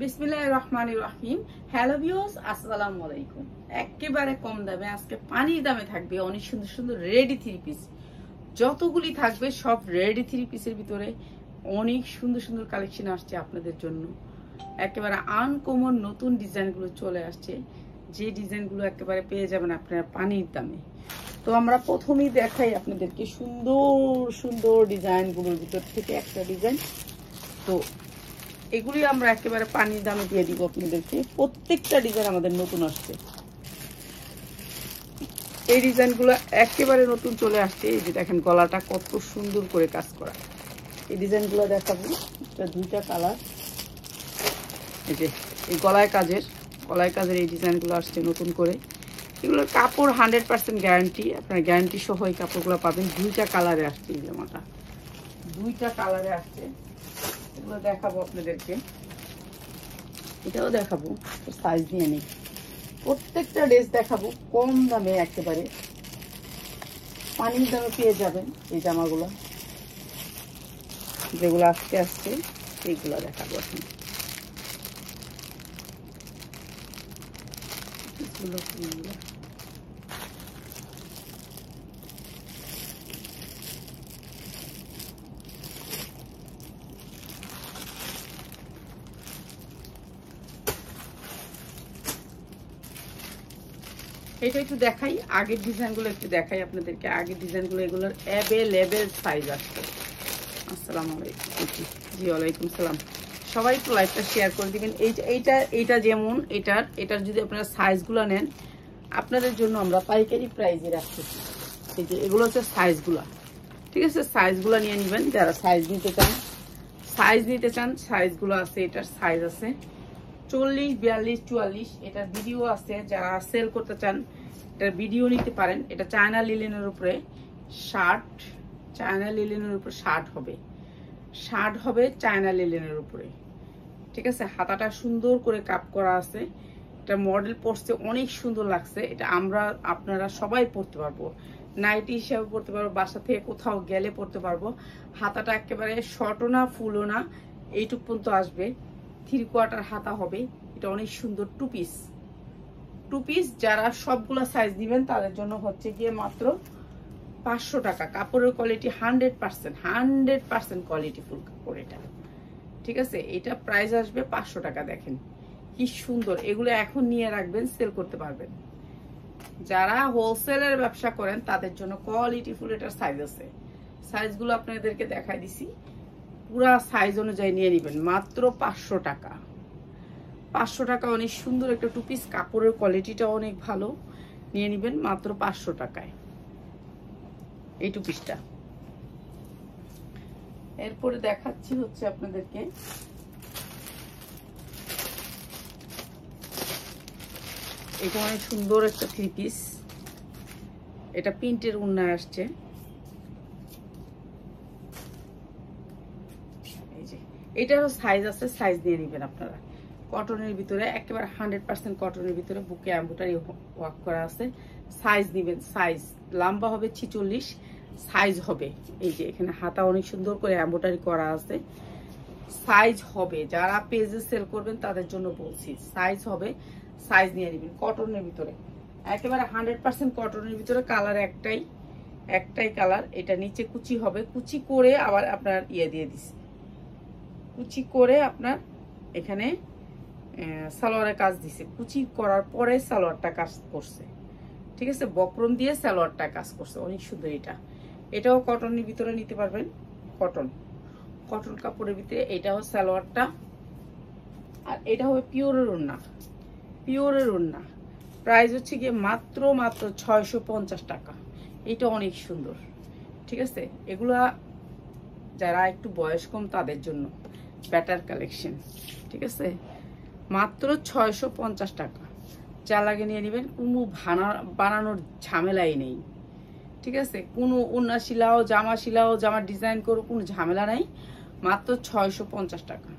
বিসমিল্লাহির রহমানির রহিম। Hello viewers, আসসালামু আলাইকুম। একেবারে কম দামে আজকে পানির দামে থাকবে অনেক সুন্দর সুন্দর রেডি থ্রি পিস। যতগুলি থাকবে সব রেডি থ্রি পিসের ভিতরে অনেক সুন্দর সুন্দর কালেকশন আসছে আপনাদের জন্য। একেবারে আনকমন নতুন ডিজাইনগুলো চলে আসছে, যে ডিজাইনগুলো একেবারে পেয়ে যাবেন আপনারা পানির দামে। তো আমরা প্রথমেই দেখাই আপনাদেরকে সুন্দর সুন্দর ডিজাইনগুলোর ভিতর থেকে একটা ডিজাইন। তো এগুলি আমরা একেবারে পানির দামে দিয়ে দিব আপনাদেরকে। প্রত্যেকটা ডিজাইন আমাদের নতুন আসছে, এই ডিজাইনগুলো একেবারে নতুন চলে আসছে। এই যে দেখেন গলাটা কত সুন্দর করে কাজ করা, এই ডিজাইনগুলো দেখাবো। এটা দুইটা কালার, এই যে এই গলায় কাজের এই ডিজাইনগুলো আসছে নতুন করে। এগুলোর কাপড় 100% গ্যারান্টি, আপনার গ্যারান্টি সহ এই কাপড়গুলো পাবেন। দুইটা কালারে আসছে, এই জামাটা দুইটা কালারে আসছে। এগুলো দেখাবো আপনাদেরকে, এটাও দেখাবো, সাইজ নিয়ে নেই। প্রত্যেকটা ড্রেস দেখাবো কম দামে, একেবারে পানির দামে পেয়ে যাবেন এই জামাগুলো। যেগুলো আজকে আসছে সেইগুলো দেখাবো এখন। এটা একটু দেখাই, আগের ডিজাইনগুলো একটু দেখাই আপনাদেরকে। আগের ডিজাইনগুলো এগুলোর অ্যাভেলেবেল সাইজ আসছে। আসসালামু আলাইকুম। জি ওয়ালাইকুম সালাম। সবাই একটু লাইভটা শেয়ার করে দিবেন। এইটা যেমন এটার যদি আপনারা সাইজগুলো নেন, আপনাদের জন্য আমরা পাইকারি প্রাইজে রাখতেছি। এই যে এগুলো হচ্ছে সাইজগুলো, ঠিক আছে? সাইজগুলো নিয়ে নেবেন যারা সাইজ নিতে চান। সাইজগুলো আছে, এটার সাইজ আছে 40, 42, 44। এটার ভিডিও আছে, যারা সেল করতে চান এটার ভিডিও নিতে পারেন। এটা চায়না লিলেনের উপরে শার্ট, চায়না লিলেনের উপরে শার্ট হবে চায়না লিলেনের উপরে, ঠিক আছে? হাতাটা সুন্দর করে কাপ করা আছে। এটা মডেল পরতে অনেক সুন্দর লাগছে। এটা আপনারা সবাই পরতে পারবো, নাইটি হিসাবে পরতে পারবো, বাসা থেকে কোথাও গেলে পরতে পারবো। হাতাটা একেবারে শর্টও না ফুলও না, এইটুক পর্যন্ত আসবে। 3/4 হাতা হবে। এটা অনেক সুন্দর টু পিস। যারা সবগুলা সাইজ দিবেন তাদের জন্য হচ্ছে গিয়ে মাত্র 500 টাকা। কাপড়ের কোয়ালিটি 100% কোয়ালিটি ফুল কাপড় এটা, ঠিক আছে? এটা প্রাইস আসবে 500 টাকা। দেখেন কি সুন্দর, এগুলো এখন নিয়ে রাখবেন, সেল করতে পারবেন। যারা হোলসেলের ব্যবসা করেন তাদের জন্য কোয়ালিটি ফুল এটার সাইজ আছে। সাইজগুলো আপনাদেরকে দেখাই দিছি, পুরা সাইজ অনুযায়ী নিয়ে নেবেন মাত্র 500 টাকা। 500 টাকা অনেক সুন্দর একটা টু পিস, কাপড়ের কোয়ালিটিটা অনেক ভালো। নিয়ে নেবেন মাত্র 500 টাকায় এই টু পিসটা। এরপরে দেখাচ্ছি হচ্ছে আপনাদেরকে এটা অনেক সুন্দর একটা থ্রি পিস। এটা প্রিন্টের উন্নয় আসছে। এই যে এটারও সাইজ আছে, সাইজ দিয়ে নেবেন আপনারা। কটনের ভিতরে একেবারে 100% কটনের ভিতরে বুকে এমব্রয়ডারি ওয়ার্ক করা আছে। সাইজ নেবেন, সাইজ লম্বা হবে 46, সাইজ হবে এই যে এখানে হাতা অনেক সুন্দর করে এমব্রয়ডারি করা আছে। সাইজ হবে, যারা পেজে সেল করবেন তাদের জন্য বলছি, সাইজ হবে। সাইজ নিয়ে নেবেন। কটনের ভিতরে একেবারে 100% কটনের ভিতরে, কালার একটাই কালার। এটা নিচে কুচি হবে, কুচি করে আবার আপনার দিয়ে দিছি, কুচি করে আপনার এখানে সালোয়ারের কাজ দিছে। কুচি করার পরে সালোয়ারটা কাজ করছে, ঠিক আছে? বক্রম দিয়ে সালোয়ারটা কাজ করছে, অনেক সুন্দর। এটাও কটনের ভিতরে নিতে পারবেন, কটন কাপড়ের ভিতরে। এটাও সালোয়ারটা, আর এটা হবে পিওরের ওড়না। প্রাইস হচ্ছে গিয়ে মাত্র 650 টাকা। এটা অনেক সুন্দর, ঠিক আছে? এগুলা যারা একটু বয়স কম তাদের জন্য বেটার কালেকশন, ঠিক আছে? মাত্র 650 টাকা। যা লাগে নিয়ে নেবেন, কোনো বানানোর ঝামেলাই নেই, ঠিক আছে? কোনো ওড়না শিলাও, জামা ডিজাইন করো, কোনো ঝামেলা নাই। মাত্র 650 টাকা।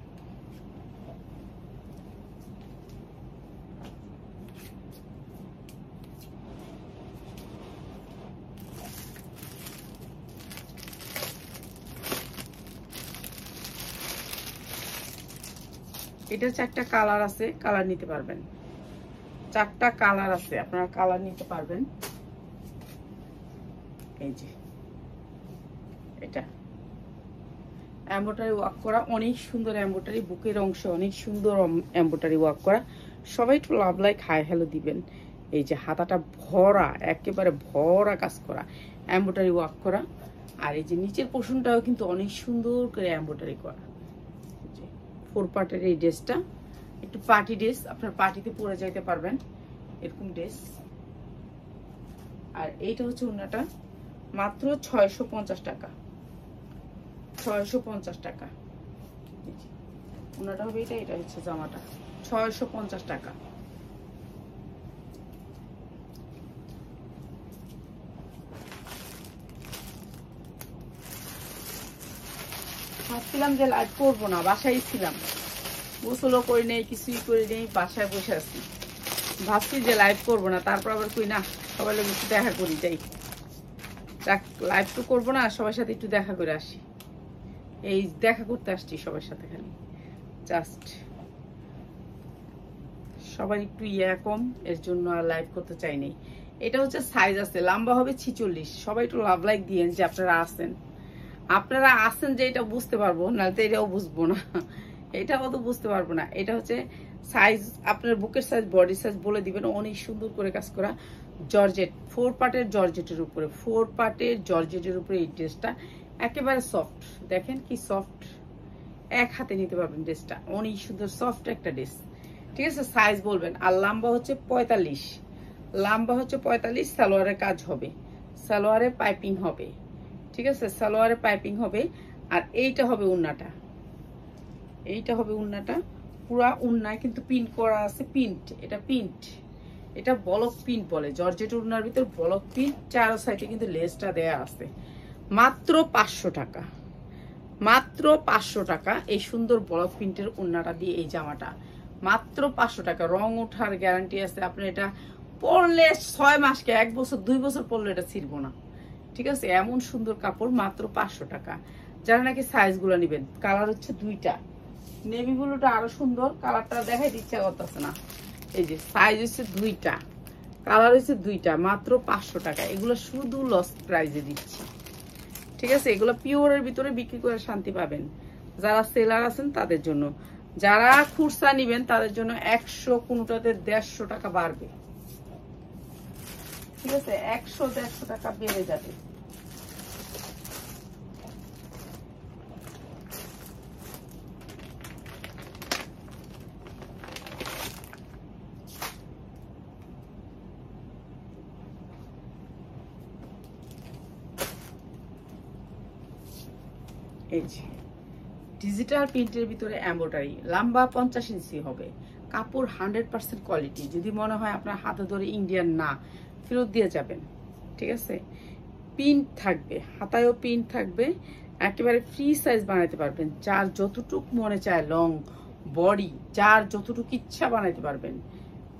এটা 4টা কালার আছে, কালার নিতে পারবেন। 4টা কালার আছে, আপনারা কালার নিতে পারবেন। এই যে এটা এমব্রয়ডারি ওয়ার্ক করা, অনেক সুন্দর এমব্রয়ডারি, বুকের অংশে অনেক সুন্দর এমব্রয়ডারি ওয়ার্ক করা। সবাই একটু লাভ লাইক হাই হ্যালো দিবেন। এই যে হাতাটা ভরা, একেবারে ভরা কাজ করা, এমব্রয়ডারি ওয়ার্ক করা। আর এই যে নিচের পোর্শনটাও কিন্তু অনেক সুন্দর করে এমব্রয়ডারি করা। 4 পার্টের এই ড্রেসটা একটু পার্টি ড্রেস, আপনার পার্টিতে পরে যাইতে পারবেন এরকম ড্রেস। আর এইটা হচ্ছে ওড়নাটা, মাত্র 650 টাকা। 650 টাকা ওড়নাটা হবে এটা, এটা হচ্ছে জামাটা 650 টাকা। ভাবছিলাম যে লাইভ করবো না, বাসায় ছিলাম, গোসলও করি নেই, কিছুই করি নেই, বাসায় বসে আছি। ভাবছি যে লাইভ করবো না, তারপর আবার কই না সবাই লোক একটু দেখা করি, যাই লাইভ তো করবো না, সবার সাথে একটু দেখা করে আসি। এই দেখা করতে আসছি সবার সাথে, খালি জাস্ট সবাই একটু কম, এর জন্য আর লাইভ করতে চাই নাই। এটা হচ্ছে সাইজ আছে, লম্বা হবে 46। সবাই একটু লাভ লাইক দিয়েন যে আপনারা আসেন যে এটা বুঝতে পারবো, নাহলে তো এটাও বুঝবো না, এটাও তো বুঝতে পারবো না। এটা হচ্ছে সাইজ, আপনার বুকের সাইজ, বডি সাইজ বলে দিবেন। অনেক সুন্দর করে কাজ করা জর্জেট, 4 পার্টের জর্জেটের উপরে, 4 পার্টের জর্জেটের উপরে এই ড্রেসটা একেবারে সফট। দেখেন কি সফট, এক হাতে নিতে পারবেন ড্রেসটা, অনেক সুন্দর সফট একটা ড্রেস। ঠিক আছে, সাইজ বলবেন। আর লম্বা হচ্ছে 45, লম্বা হচ্ছে 45। সালোয়ারের কাজ হবে, সালোয়ারে পাইপিং হবে। ঠিক আছে, সালোয়ারে পাইপিং হবে। আর এইটা হবে ওড়নাটা, এইটা হবে ওড়নাটা। পুরা ওড়নায় কিন্তু প্রিন্ট করা আছে, প্রিন্ট, এটা প্রিন্ট, এটা বলক প্রিন্ট বলে। জর্জেট ওড়নার ভিতর বলক প্রিন্ট, চারো সাইডে কিন্তু লেসটা দেয়া আছে। মাত্র 500 টাকা, মাত্র 500 টাকা। এই সুন্দর বলক প্রিন্টের ওড়নাটা দিয়ে এই জামাটা মাত্র 500 টাকা। রং ওঠার গ্যারান্টি আছে, আপনি এটা পরলে 6 মাসকে, 1 বছর 2 বছর পরলে এটা ছিড়বো না। ঠিক আছে, এমন সুন্দর কাপড়, মাত্র 500 টাকা। যারা নাকি সাইজগুলো নেবেন, কালার হচ্ছে 2টা, নেভি ব্লুটা আরো সুন্দর, কালারটা দেখাইতে ইচ্ছা করতেছে না। এই যে সাইজ হচ্ছে 2টা, কালার হচ্ছে 2টা, মাত্র 500 টাকা। এগুলো শুধু লস প্রাইজে দিচ্ছি। ঠিক আছে, এগুলো পিওরের ভিতরে বিক্রি করে শান্তি পাবেন। যারা সেলার আছেন তাদের জন্য, যারা খুচরা নিবেন তাদের জন্য 100, কোনোটাতে 150 টাকা বাড়বে। ঠিক আছে, 100-150 টাকা বেড়ে যাবে। এই যে ডিজিটাল প্রিন্টের ভিতরে এমব্রয়ডারি, লম্বা 50 ইঞ্চি হবে, কাপড় 100% কোয়ালিটি। যদি মনে হয় আপনার হাতে ধরে ইন্ডিয়ান না, ফেরত দিয়ে যাবেন। ঠিক আছে, প্রিন্ট থাকবে, হাতায়ও প্রিন্ট থাকবে, একেবারে ফ্রি সাইজ বানাইতে পারবেন। যার যতটুক মনে চায়, লং বডি যার যতটুকু ইচ্ছা বানাইতে পারবেন।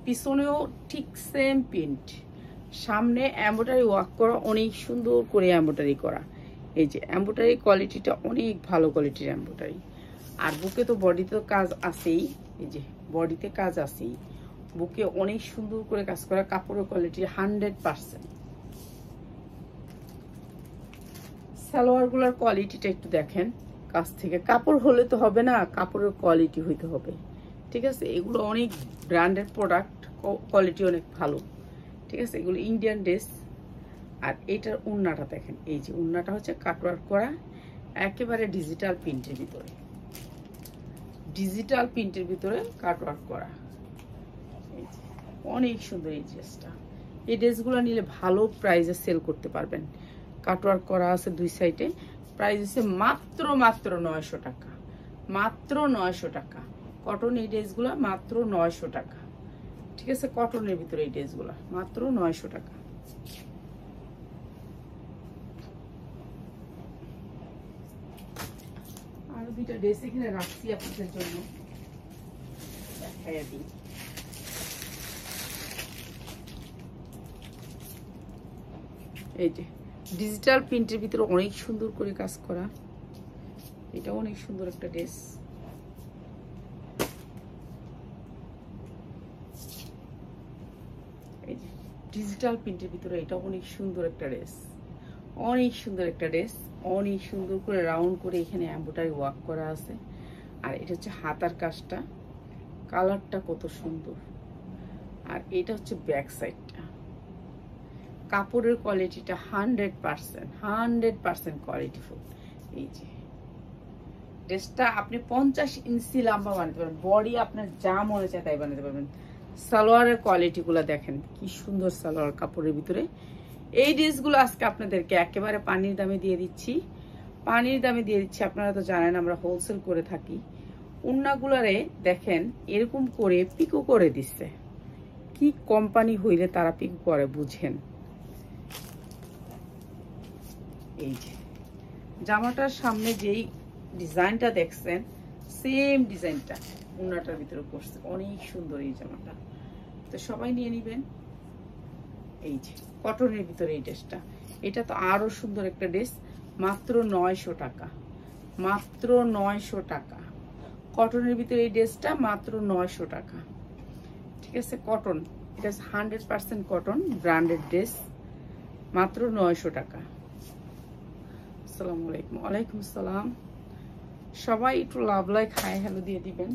পিছনেও ঠিক সেম প্রিন্ট, সামনে এমব্রয়ডারি ওয়ার্ক করা, অনেক সুন্দর করে এমব্রয়ডারি করা। এই যে এমব্রয়ডারি কোয়ালিটিটা অনেক ভালো কোয়ালিটির এমব্রয়ডারি। আর বুকে তো বডিতে কাজ আছেই, এই যে বডিতে কাজ আছেই, বুকে অনেক সুন্দর করে কাজ করা, কাপড়ের কোয়ালিটি 100%। সালোয়ারগুলোর কোয়ালিটিটা একটু দেখেন কাছ থেকে, কাপড় হলে তো হবে না, কাপড়ের কোয়ালিটি হইতে হবে। ঠিক আছে, এগুলো অনেক ব্র্যান্ডেড প্রোডাক্ট, কোয়ালিটি অনেক ভালো। ঠিক আছে, এগুলো ইন্ডিয়ান ড্রেস। আর এইটার ওড়নাটা দেখেন, এই যে ওড়নাটা হচ্ছে কাটওয়ার্ক করা, একেবারে ডিজিটাল প্রিন্টের ভিতরে, ডিজিটাল প্রিন্টের ভিতরে কাটওয়ার্ক করা। অনেক সুন্দর এই ড্রেসটা। এই ড্রেসগুলো নিলে ভালো প্রাইসে সেল করতে পারবেন। কাটওয়ার্ক করা আছে 2 সাইডে, প্রাইস হচ্ছে মাত্র 900 টাকা, মাত্র 900 টাকা। কটন এই ড্রেসগুলো মাত্র 900 টাকা। ঠিক আছে, কটনের ভিতরে এই ড্রেসগুলো মাত্র 900 টাকা। আরো 2টা ড্রেস এখানে রাখছি আপনাদের জন্য, দেখাইয়া দিই। এই যে ডিজিটাল প্রিন্টের ভিতরে অনেক সুন্দর করে কাজ করা, এটা অনেক সুন্দর একটা ড্রেস। ডিজিটাল প্রিন্টের ভিতরে এটা অনেক সুন্দর একটা ড্রেস, অনেক সুন্দর একটা ড্রেস, অনেক সুন্দর করে রাউন্ড করে এখানে এমব্রয়ডারি ওয়ার্ক করা আছে। আর এটা হচ্ছে হাতার কাজটা, কালারটা কত সুন্দর। আর এটা হচ্ছে ব্যাক সাইডটা। কাপড়ের কোয়ালিটিটা 100% কোয়ালিটিফুল। এই যে ড্রেসটা আপনি 50 ইঞ্চি লম্বা বানাতে পারবেন, বডি আপনার যা মনে চায় তাই বানাতে পারবেন। সালোয়ারের কোয়ালিটিগুলো দেখেন কি সুন্দর সালোয়ার কাপড়ের ভিতরে। এই ড্রেসগুলো আজকে আপনাদেরকে একেবারে পানির দামে দিয়ে দিচ্ছি, পানির দামে দিয়ে দিচ্ছি। আপনারা তো জানেন আমরা হোলসেল করে থাকি। ওড়নাগুলারে দেখেন এরকম করে পিকো করে দিচ্ছে, কি কোম্পানি হইলে তারা পিকো করে বুঝেন। এই যে জামাটার সামনে যেই ডিজাইনটা দেখছেন সেম ডিজাইনটা ওড়নাটার ভিতরে করছে, অনেক সুন্দর এই জামাটা। তো সবাই নিয়ে নিবেন। এই যে কটনের ভিতরে এই ড্রেসটা, এটা তো আরো সুন্দর একটা ড্রেস, মাত্র 900 টাকা, মাত্র 900 টাকা। কটনের ভিতরে এই ড্রেসটা মাত্র 900 টাকা, ঠিক আছে। কটন, এটা 100% কটন ব্র্যান্ডেড ড্রেস, মাত্র 900 টাকা। আসসালামু আলাইকুম। ওয়ালাইকুম আসসালাম। সবাই একটু লাভ লাইক হাই হ্যালো দিয়ে দিবেন।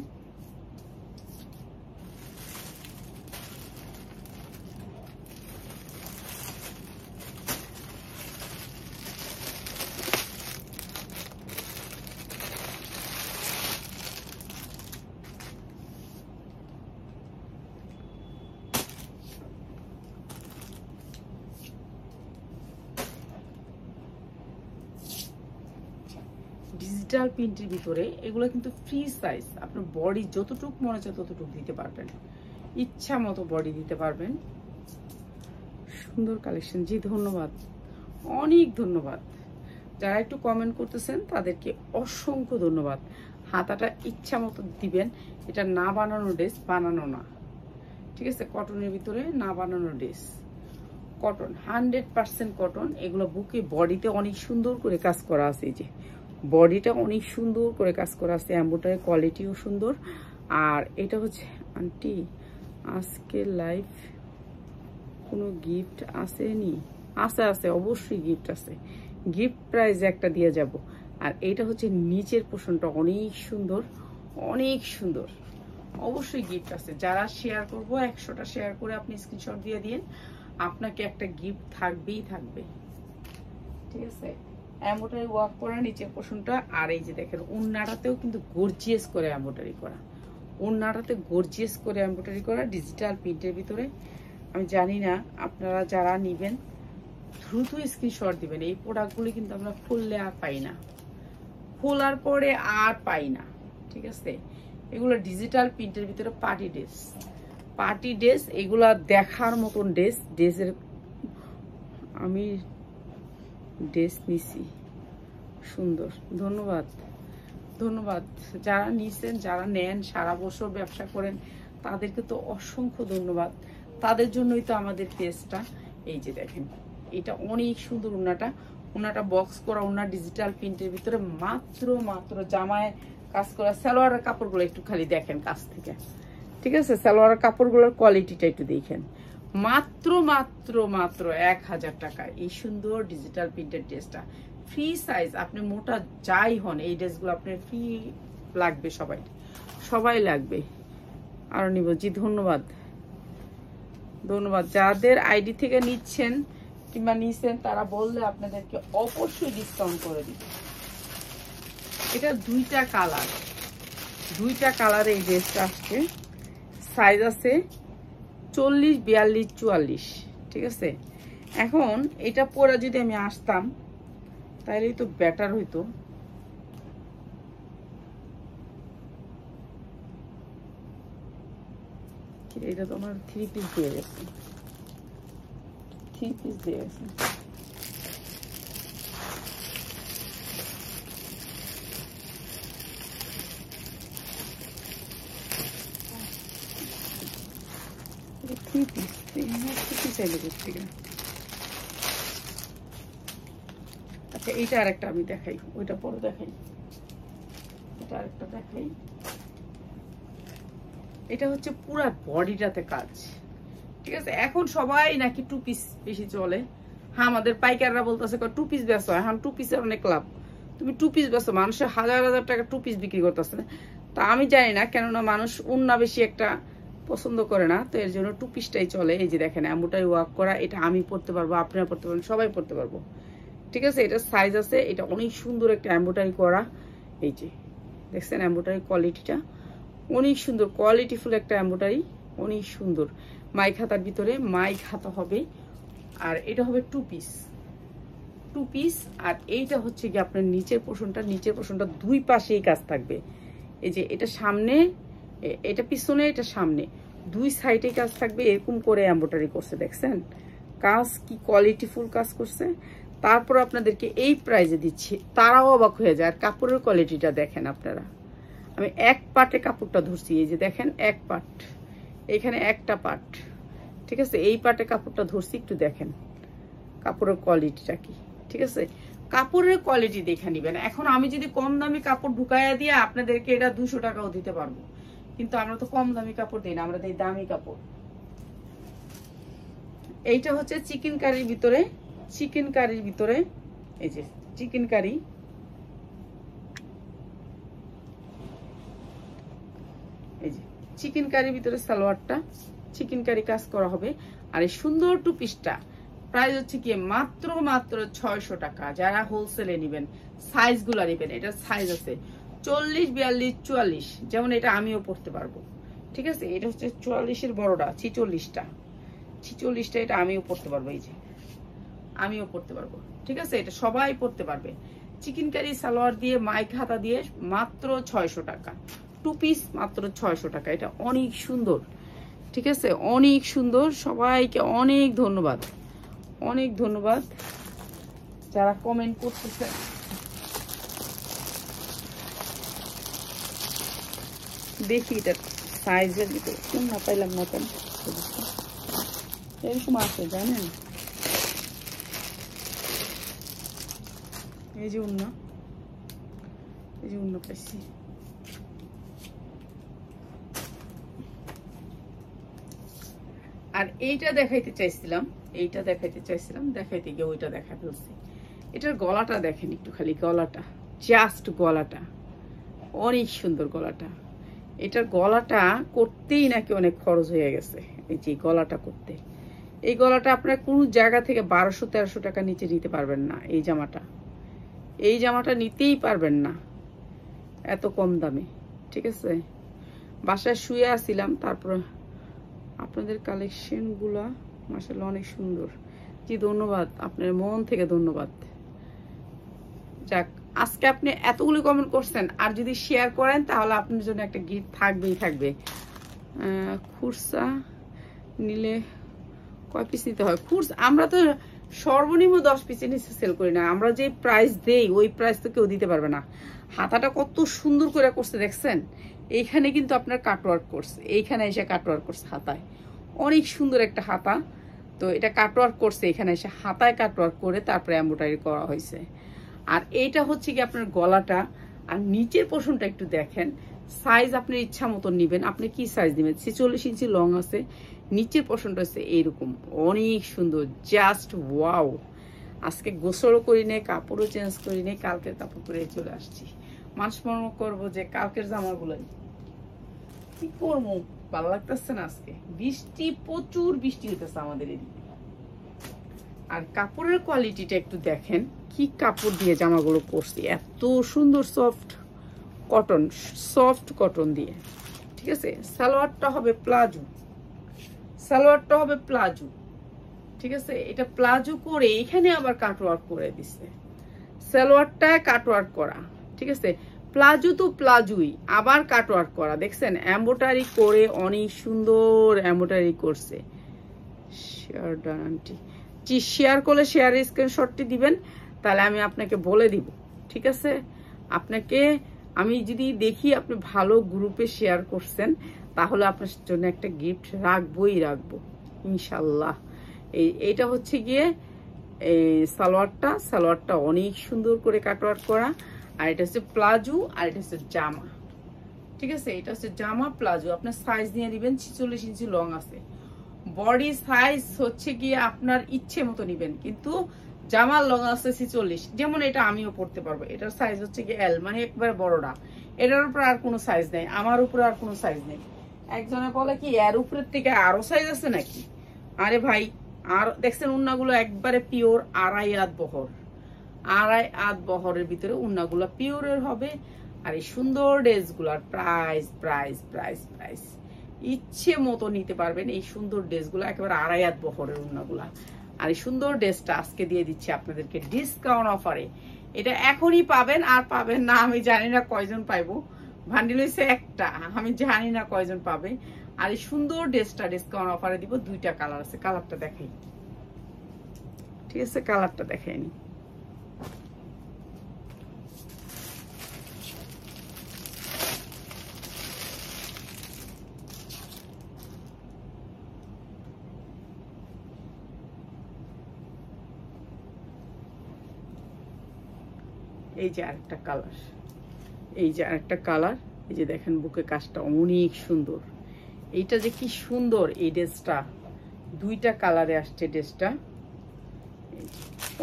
ডিজিটাল প্রিন্টের ভিতরে এগুলো কিন্তু ফ্রি সাইজ, আপনার বডি যতটুকু মনে হচ্ছে ততটুকু দিতে পারবেন, ইচ্ছা মতো বডি দিতে পারবেন। সুন্দর কালেকশন। জি ধন্যবাদ, অনেক ধন্যবাদ। যারা একটু কমেন্ট করতেছেন তাদেরকে অসংখ্য ধন্যবাদ। হাতাটা ইচ্ছা মতো দিবেন, এটা না বানানো ড্রেস, বানানো না, ঠিক আছে। কটনের ভিতরে না বানানো ড্রেস, কটন 100% কটন। এগুলো বুকে বডিতে অনেক সুন্দর করে কাজ করা আছে, এই যে বডিটা অনেক সুন্দর করে কাজ করা আছে, এমব্রয়ডারি কোয়ালিটিও সুন্দর। আর এটা হচ্ছে আন্টি আজকে লাইভ কোনো গিফট আসেনি? আছে আছে, অবশ্যই গিফট আছে, গিফট প্রাইজ একটা দিয়ে যাব। আর এটা হচ্ছে নিচের পোর্শনটা অনেক সুন্দর, অনেক সুন্দর, অবশ্যই গিফট আছে। যারা শেয়ার করবো 100টা শেয়ার করে আপনি স্ক্রিনশট দিয়ে দিন, আপনাকে একটা গিফট থাকবেই থাকবে, ঠিক আছে। এমব্রয়ডারি ওয়ার্ক করা নিচের পোর্শনটা। আর এই যে দেখেন ওড়নাটাতেও কিন্তু গর্জিয়াস করে এমব্রয়ডারি করা, ওড়নাটাতে গর্জিয়াস করে এমব্রয়ডারি করা ডিজিটাল প্রিন্টের ভিতরে। আমি জানি না আপনারা যারা নিবেন দ্রুত স্ক্রিনশট দিবেন। এই প্রোডাক্টগুলি কিন্তু আমরা খুললে আর পাই না, খোলার পরে আর পাই না, ঠিক আছে। এগুলো ডিজিটাল প্রিন্টের ভিতরে পার্টি ড্রেস, পার্টি ড্রেস, এগুলা দেখার মতন ড্রেস। ড্রেসের আমি ড্রেস নিছি, সুন্দর। ধন্যবাদ, ধন্যবাদ যারা নিছেন, যারা নেন, সারা বছর ব্যবসা করেন, তাদেরকে তো অসংখ্য ধন্যবাদ। তাদের জন্যই তো আমাদের পেজটা। এই যে দেখেন এটা অনেক সুন্দর ওড়নাটা, ওড়নাটা বক্স করা ওড়না ডিজিটাল প্রিন্টের ভিতরে, মাত্র মাত্র জামায় কাজ করা। সালোয়ারের কাপড়গুলো একটু খালি দেখেন কাছ থেকে, ঠিক আছে। সালোয়ারের কাপড়গুলোর কোয়ালিটিটা একটু দেখেন। মাত্র মাত্র মাত্র 1000 টাকা এই সুন্দর ডিজিটাল প্রিন্টেড ড্রেসটা, ফ্রি সাইজ। আপনি মোটা যাই হন এই ড্রেসগুলো আপনার ফ্রি লাগবে, সবাই সবাই লাগবে। আরো নিব। জি ধন্যবাদ, ধন্যবাদ। যাদের আইডি থেকে নিচ্ছেন কিংবা নিছেন তারা বললে আপনাদেরকে অবশ্যই ডিসকাউন্ট করে দিব। এটা দুইটা কালার, দুইটা কালারে এই ড্রেসটা আসছে। সাইজ আছে 40, 42, 44, ঠিক আছে। এখন এটা পরে যদি আমি আসতাম তাহলেই তো বেটার হইতো। এটা তো আমার 3 পিস দিয়ে গেছে, 3 পিস দিয়ে গেছে। আচ্ছা এইটা আরেকটা আমি দেখাই, ওইটা পরে দেখাই, এটা আরেকটা দেখাই। এটা হচ্ছে পুরা বডিটাতে কাজ, ঠিক আছে। এখন সবাই নাকি 2 পিস বেশি চলে। হ্যাঁ, আমাদের পাইকাররা বলতেছে 2 পিস বেচো, এখন 2 পিসের অনেক লাভ। তুমি 2 পিস বেচো, মানুষের হাজার হাজার টাকা 2 পিস বিক্রি করতেছে। তা আমি জানি না, কেননা মানুষ উন্না বেশি একটা পছন্দ করে না, তো এর জন্য 2 পিসটাই চলে। এই যে দেখেন এমব্রয়ডারি ওয়ার্ক করা, এটা আমি পরতে পারবো, আপনারা পরতে পারবেন, সবাই পরতে পারবো। ঠিক আছে, এটা সাইজ আছে, এটা অনেক সুন্দর একটা এমব্রয়ডারি করা। এই যে দেখছেন এমব্রয়ডারি কোয়ালিটিটা অনেক সুন্দর, কোয়ালিটিফুল একটা এমব্রয়ডারি, অনেক সুন্দর। মাইক হাতার ভিতরে মাইক হাতা হবে, আর এটা হবে 2 পিস, 2 পিস। আর এইটা হচ্ছে কি আপনার নিচের পোর্শনটা 2 পাশেই কাজ থাকবে। এই যে এটা সামনে, এটা পিছনে, এটা সামনে, 2 সাইডে কাজ থাকবে। এরকম করে এমব্রয়ডারি করছে, দেখছেন কাজ কি কোয়ালিটিফুল কাজ করছে। তারপর আপনাদেরকে এই প্রাইজে দিচ্ছি, তারাও অবাক হয়ে যায়। আর কাপড়ের কোয়ালিটিটা দেখেন আপনারা, আমি এক পার্টে কাপড়টা ধরছি। এই যে দেখেন এক পার্ট, এখানে একটা পার্ট, ঠিক আছে, এই পার্টে কাপড়টা ধরছি, একটু দেখেন কাপড়ের কোয়ালিটিটা কি। ঠিক আছে, কাপড়ের কোয়ালিটি দেখে নিবেন। এখন আমি যদি কম দামি কাপড় ঢুকাইয়া দিয়ে আপনাদেরকে এটা 200 টাকাও দিতে পারবো, কিন্তু আমরা তো কম দামি কাপড় দিই না, আমরা দিই দামি কাপড়। এইটা হচ্ছে চিকেন কারির ভিতরে, চিকেন কারির ভিতরে, এই যে চিকেন কারি, এই যে চিকেন কারির ভিতরে সালোয়ারটা চিকেন কারি কাজ করা হবে। আর এই সুন্দর 2 পিসটা প্রাইস হচ্ছে কি মাত্র 600 টাকা। যারা হোলসেলে নেবেন, সাইজগুলো নেবেন, এটা সাইজ আছে 40, 42, 44, যেমন এটা আমিও পড়তে পারবো। ঠিক আছে, এটা হচ্ছে 44-এর বড়টা, 46টা এটা আমিও পড়তে পারবো। এই যে আমিও পড়তে পারবো। ঠিক আছে, এটা সবাই পড়তে পারবে। চিকেন কারি সালোয়ার দিয়ে মাইক হাতা দিয়ে মাত্র 600 টাকা, 2 পিস মাত্র 600 টাকা। এটা অনেক সুন্দর, ঠিক আছে, অনেক সুন্দর। সবাইকে অনেক ধন্যবাদ, অনেক ধন্যবাদ যারা কমেন্ট করতেছে। দেখি এটা সাইজের ভিতরে কোন না পাইলাম না কেন, এরকম আছে জানেন। এই যে উন্না, এই যে উন্না পাইছি। আর এইটা দেখাইতে চাইছিলাম, দেখাইতে গিয়ে ওইটা দেখা ফেলছি। এটার গলাটা দেখেন একটু, খালি গলাটা, জাস্ট গলাটা অনেক সুন্দর। গলাটা, এটার গলাটা করতেই নাকি অনেক খরচ হয়ে গেছে। এই যে গলাটা করতে, এই গলাটা আপনার কোনো জায়গা থেকে 1200-1300 টাকা নিচে নিতে পারবেন না। এই জামাটা নিতেই পারবেন না এত কম দামে। ঠিক আছে, বাসায় শুয়ে আসছিলাম, তারপর আপনাদের কালেকশন গুলা মাশাআল্লাহ অনেক সুন্দর। জি ধন্যবাদ, আপনার মন থেকে ধন্যবাদ। যাক, আজকে আপনি এতগুলো কমেন্ট করছেন, আর যদি শেয়ার করেন তাহলে আপনার জন্য একটা গিফট থাকবেই থাকবে। খুরসা নিলে কয় পিস নিতে হয়? আমরা তো সর্বনিম্ন 10 পিসের নিচে সেল করি না। আমরা যে প্রাইস দেই ওই প্রাইস তো কেউ দিতে পারবে না। হাতাটা কত সুন্দর করে করছে দেখছেন। এইখানে কিন্তু আপনার কাটওয়ার্ক করছে, এইখানে এসে কাটওয়ার্ক করছে হাতায়, অনেক সুন্দর একটা হাতা। তো এটা কাটওয়ার্ক করছে, এখানে এসে হাতায় কাটওয়ার্ক করে তারপরে এমব্রয়ডারি করা হয়েছে। আর এইটা হচ্ছে কি আপনার গলাটা। আর নিচের পোর্শনটা একটু দেখেন, সাইজ আপনার ইচ্ছা মতন নেবেন। আপনি কি সাইজ নেবেন? 46 ইঞ্চি লং আছে, নিচের পোর্শনটা হচ্ছে এইরকম, অনেক সুন্দর, জাস্ট ওয়াও। আজকে গোসলও করি নেই, কাপড়ও চেঞ্জ করি নেই, কালকের কাপড় পরে চলে আসছি। মানুষ মনে করবো যে কালকের জামাগুলোই কি করবো, ভালো লাগতেছে না। আজকে বৃষ্টি, প্রচুর বৃষ্টি হইতেছে আমাদের এদিকে। আর কাপড়ের কোয়ালিটিটা একটু দেখেন, কি কাপড় দিয়ে জামাগুলো করছি, এত সুন্দর সফট কটন দিয়ে। ঠিক আছে, সালোয়ারটা হবে প্লাজো, ঠিক আছে, এটা প্লাজো করে এখানে আবার কাটওয়ার্ক করে দিছে। সালোয়ারটা কাটওয়ার্ক করা, ঠিক আছে, প্লাজো তো প্লাজোই, আবার কাটওয়ার্ক করা, দেখছেন এমব্রয়ডারি করে অনেক সুন্দর এমব্রয়ডারি করছে। শেয়ার ডান আন্টি, জি শেয়ার করলে শেয়ারের স্ক্রিনশটটি দিবেন, তাহলে আমি আপনাকে বলে দিব। ঠিক আছে, আপনাকে আমি যদি দেখি আপনি ভালো গ্রুপে শেয়ার করছেন, তাহলে আপনার জন্য একটা গিফট রাখবো ইনশাল্লাহ। এইটা হচ্ছে গিয়ে সালোয়ারটা অনেক সুন্দর করে কাটওয়ার্ক করা। আর এটা হচ্ছে প্লাজো, আর এটা হচ্ছে জামা। ঠিক আছে, এটা হচ্ছে জামা প্লাজো। আপনার সাইজ নিয়ে দিবেন, 46 ইঞ্চি লং আছে। বডি সাইজ হচ্ছে গিয়ে আপনার ইচ্ছে মতো নিবেন, কিন্তু জামার লং আছে 46, যেমন এটা আমিও পড়তে পারবো। এটার সাইজ হচ্ছে গিয়ে এল, মানে একবারে বড়টা। এটার উপর আর কোনো সাইজ নেই, আমার উপরে আর কোনো সাইজ নেই। একজনে বলে কি এর উপরের থেকে আরো সাইজ আছে নাকি? আরে ভাই, আর দেখছেন উন্নাগুলো একবারে পিওর 2.5 হাত বহর, 2.5 হাত বহরের ভিতরে উন্নাগুলো পিওরের হবে। আর এই সুন্দর ড্রেসগুলোর প্রাইস প্রাইস প্রাইস প্রাইস ইচ্ছে মতো নিতে পারবেন। এই সুন্দর ড্রেসগুলো একেবারে 2.5 হাত বহরের উন্নাগুলা। আর এই সুন্দর ড্রেসটা আজকে দিয়ে দিচ্ছি আপনাদেরকে ডিসকাউন্ট অফারে। এটা এখনই পাবেন, আর পাবেন না আমি জানি না কয়জন পাইবো। ভান্ডিল হয়েছে একটা, আমি জানি না কয়জন পাবে। আর এই সুন্দর ড্রেসটা ডিসকাউন্ট অফারে দিব। 2টা কালার আছে, কালারটা দেখাই। ঠিক আছে, কালারটা দেখাইনি। এই যে আরেকটা কালার, এই যে আরেকটা কালার। এই যে দেখেন বুকে কাজটা অনেক সুন্দর। এইটা যে কি সুন্দর এই ড্রেসটা, 2টা কালারে আসছে ড্রেসটা।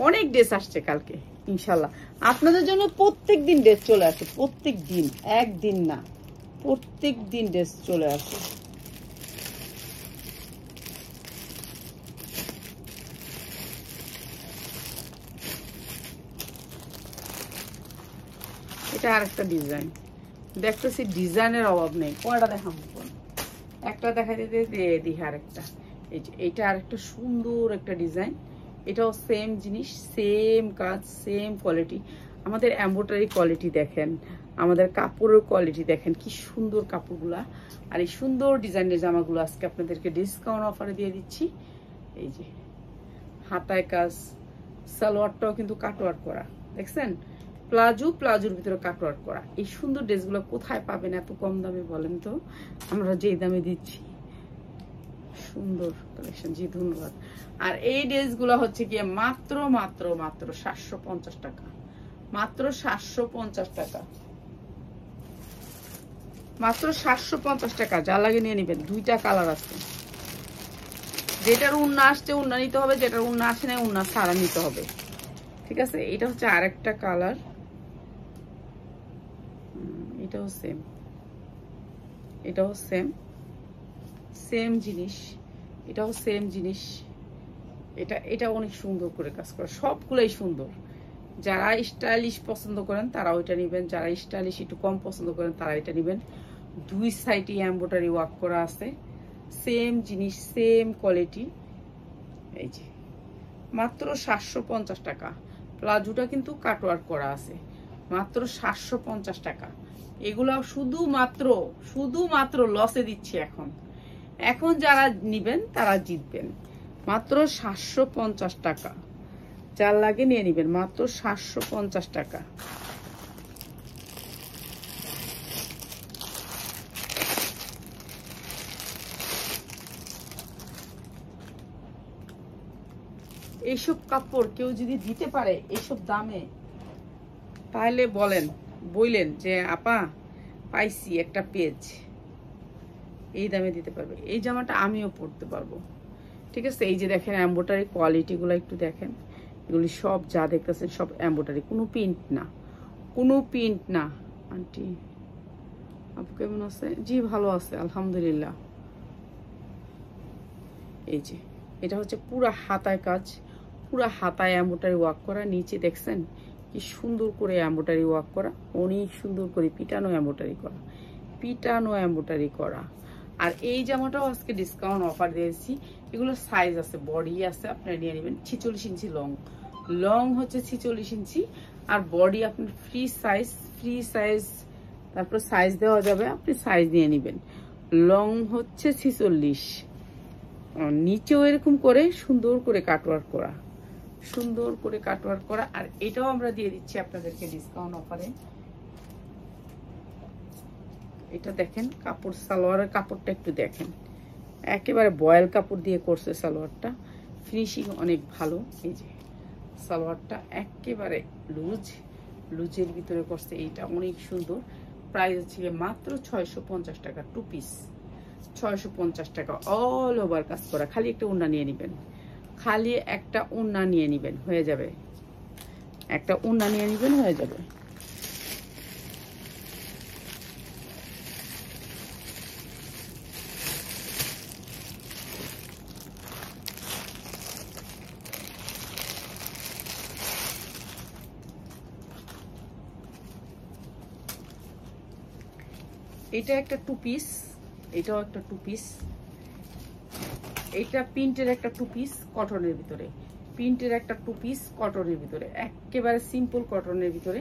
অনেক ড্রেস আসছে কালকে ইনশাল্লাহ আপনাদের জন্য। প্রত্যেক দিন ড্রেস চলে আসে, প্রত্যেক দিন, একদিন না, প্রত্যেক দিন ড্রেস চলে আসে। এটা আরেকটা ডিজাইন, দেখতেছি ডিজাইনের অভাব নেই। কয়টা দেখাবো? একটা দেখা দিতে দিই আরেকটা। এই যে এইটা আরেকটা সুন্দর একটা ডিজাইন। এটাও সেম জিনিস, সেম কাজ, সেম কোয়ালিটি। আমাদের এমব্রয়ডারি কোয়ালিটি দেখেন, আমাদের কাপড়ের কোয়ালিটি দেখেন, কি সুন্দর কাপড়গুলা। আর এই সুন্দর ডিজাইনের জামাগুলো আজকে আপনাদেরকে ডিসকাউন্ট অফারে দিয়ে দিচ্ছি। এই যে হাতায় কাজ, সালোয়ারটাও কিন্তু কাটওয়ার্ক করা, দেখছেন? প্লাজোর ভিতরে কাটওয়ার্ক করা। এই সুন্দর ড্রেসগুলো কোথায় পাবেন এত কম দামে বলেন তো? আমরা যেই দামে দিচ্ছি, সুন্দর কালেকশন। জি ধন্যবাদ। আর এই ড্রেসগুলো হচ্ছে গিয়ে মাত্র মাত্র মাত্র 750 টাকা, মাত্র 750 টাকা, মাত্র 750 টাকা। যা লাগে নিয়ে নেবেন। 2টা কালার আছে, যেটার উন্না আসছে উন্না নিতে হবে, যেটার উন্না আসে না উন্না ছাড়া নিতে হবে। ঠিক আছে, এটা হচ্ছে আরেকটা কালার। এটাও সেম, এটাও সেম, সেম জিনিস, এটাও সেম জিনিস। এটা অনেক সুন্দর করে কাজ করে, সবগুলাই সুন্দর। যারা স্টাইলিশ পছন্দ করেন তারা ওইটা নেবেন, যারা স্টাইলিশ একটু কম পছন্দ করেন তারা এটা নেবেন। 2 সাইডে এমব্রয়ডারি ওয়ার্ক করা আছে, সেম জিনিস, সেম কোয়ালিটি। এই যে মাত্র 750 টাকা। প্লাজোটা কিন্তু কাটওয়ার্ক করা আছে, মাত্র 750 টাকা। এগুলা শুধুমাত্র লসে দিচ্ছি এখন। এখন যারা নিবেন তারা জিতবেন। মাত্র 750 টাকা, যার লাগে নিয়ে নিবেন। মাত্র 750 টাকা। এইসব কাপড় কেউ যদি দিতে পারে এইসব দামে, তাহলে বললেন যে আপা পাইছি একটা পেজ, এই দামে দিতে পারবে। এই জামাটা আমিও পরতে পারবো। ঠিক আছে, এই যে দেখেন এমব্রয়ডারি কোয়ালিটিগুলো একটু দেখেন। এগুলি সব যা দেখতেছেন সব এমব্রয়ডারি, কোনো প্রিন্ট না, কোনো প্রিন্ট না। আন্টি আপু কেমন আছে? জি ভালো আছে আলহামদুলিল্লাহ। এই যে এটা হচ্ছে পুরা হাতায় কাজ, পুরা হাতায় এমব্রয়ডারি ওয়ার্ক করা। নিচে দেখছেন কি সুন্দর করে এমব্রয়ডারি ওয়ার্ক করা, অনেক সুন্দর করে পিটানো এমব্রয়ডারি করা, পিটানো এমব্রয়ডারি করা। আর এই জামাটাও আজকে ডিসকাউন্ট অফার দিয়েছি। এগুলো সাইজ আছে, বডি আছে, আপনারা নিয়ে নেবেন। 46 ইঞ্চি লং, লং হচ্ছে 46 ইঞ্চি। আর বডি আপনার ফ্রি সাইজ, তারপর সাইজ দেওয়া যাবে, আপনি সাইজ নিয়ে নেবেন। লং হচ্ছে 46, নিচেও এরকম করে সুন্দর করে কাটওয়ার্ক করা, সুন্দর করে কাটওয়ার্ক করা। আর এটাও আমরা দিয়ে দিচ্ছি আপনাদেরকে ডিসকাউন্ট অফারে। এটা দেখেন কাপড়, সালোয়ারের কাপড়টা একটু দেখেন, একেবারে বয়েল কাপড় দিয়ে করছে সালোয়ারটা, ফিনিশিং অনেক ভালো। এই যে সালোয়ারটা একেবারে লুজের ভিতরে করছে, এইটা অনেক সুন্দর। প্রাইস হচ্ছে মাত্র 650 টাকা, 2 পিস। 650 টাকা, অল ওভার কাজ করা। খালি একটা ওড়না নিয়ে নেবেন, খালি একটা ওড়না নিয়ে নেবেন, হয়ে যাবে। একটা ওড়না নিয়ে নেবেন, হয়ে যাবে। এটা একটা টু পিস, এটাও একটা টু পিস। এটা প্রিন্টের একটা টু পিস কটনের ভিতরে, প্রিন্টের একটা টু পিস কটনের ভিতরে, একেবারে সিম্পল কটনের ভিতরে,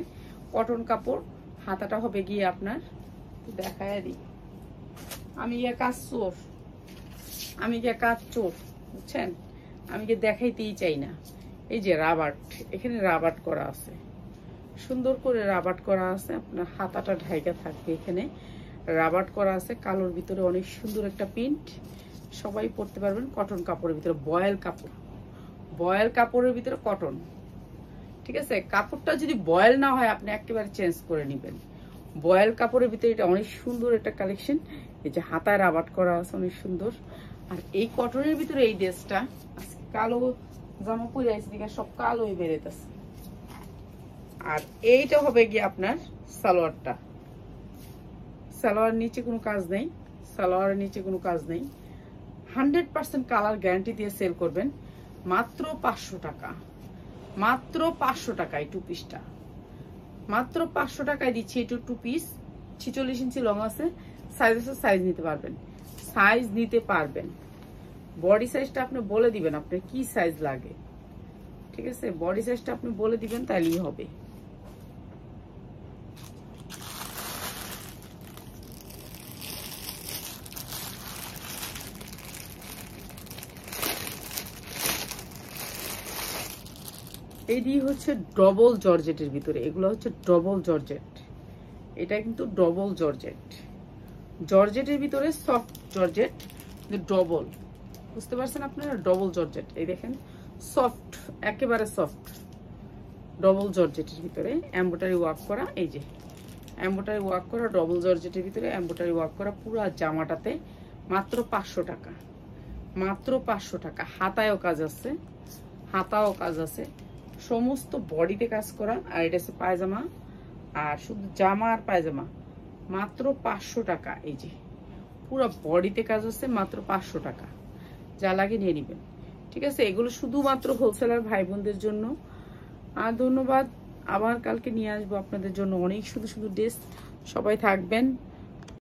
কটন কাপড়। হাতাটা হবে গিয়ে আপনার, দেখায় দিই, আমি গিয়ে কাজ চোর, আমি গিয়ে কাজ চোর, বুঝছেন? আমি গিয়ে দেখাইতেই চাই না। এই যে রাবার্ট, এখানে রাবার্ট করা আছে, সুন্দর করে রাবার্ট করা আছে। আপনার হাতাটা ঢাইকা থাকবে, এখানে রাবার্ট করা আছে কালোর ভিতরে, অনেক সুন্দর একটা প্রিন্ট। সবাই পরতে পারবেন। কটন কাপড়ের ভিতরে, বয়েল কাপড়, বয়েল কাপড়ের ভিতরে কটন, ঠিক আছে? কাপড়টা যদি বয়েল না হয় আপনি একেবারে চেঞ্জ করে নেবেন। বয়েল কাপড়ের ভিতরে এটা অনেক সুন্দর একটা কালেকশন। এই যে হাতায় রাবার্ট করা আছে, অনেক সুন্দর। আর এই কটনের ভিতরে এই ড্রেসটা আজকে কালো জামা পরে আছে, দিকে সব কালোই বেরোতেছে। আর এইটা হবে গিয়ে আপনার সালোয়ারটা, সালোয়ার নিচে কোনো কাজ নেই, সালোয়ারের নিচে কোনো কাজ নেই। 100% কালার গ্যারান্টি দিয়ে সেল করবেন। মাত্র 500 টাকা, মাত্র 500 টাকা এই টু পিসটা, মাত্র 500 টাকায় দিচ্ছি। এই টু পিস 46 ইঞ্চি লং আছে, সাইজ আছে, সাইজ নিতে পারবেন, সাইজ নিতে পারবেন। বডি সাইজটা আপনি বলে দিবেন আপনার কি সাইজ লাগে, ঠিক আছে? বডি সাইজটা আপনি বলে দিবেন, তাহলেই হবে। এটি হচ্ছে ডবল জর্জেটের ভিতরে, এগুলো হচ্ছে ডবল জর্জেট। এটা কিন্তু ডবল জর্জেট, জর্জেটের ভিতরে সফট জর্জেট, ডবল, বুঝতে পারছেন আপনারা? ডবল জর্জেট, এই দেখেন সফট, একেবারে সফট ডবল জর্জেটের ভিতরে এমব্রয়ডারি ওয়ার্ক করা। এই যে এমব্রয়ডারি ওয়ার্ক করা, ডবল জর্জেটের ভিতরে এমব্রয়ডারি ওয়ার্ক করা পুরো জামাটাতে। মাত্র 500 টাকা, মাত্র 500 টাকা। হাতায়ও কাজ আছে, হাতাও কাজ আছে, সমস্ত বডিতে কাজ করা। আর এটা হচ্ছে পায়জামা, আর শুধু জামা আর পায়জামা, মাত্র 500 টাকা। এই যে পুরো বডিতে কাজ আছে, মাত্র 500 টাকা। যা লাগে নিয়ে নেবেন, ঠিক আছে? এগুলো শুধুমাত্র হোলসেলার ভাই বোনদের জন্য। আর ধন্যবাদ, আবার কালকে নিয়ে আসবো আপনাদের জন্য অনেক সুন্দর সুন্দর ড্রেস। সবাই থাকবেন।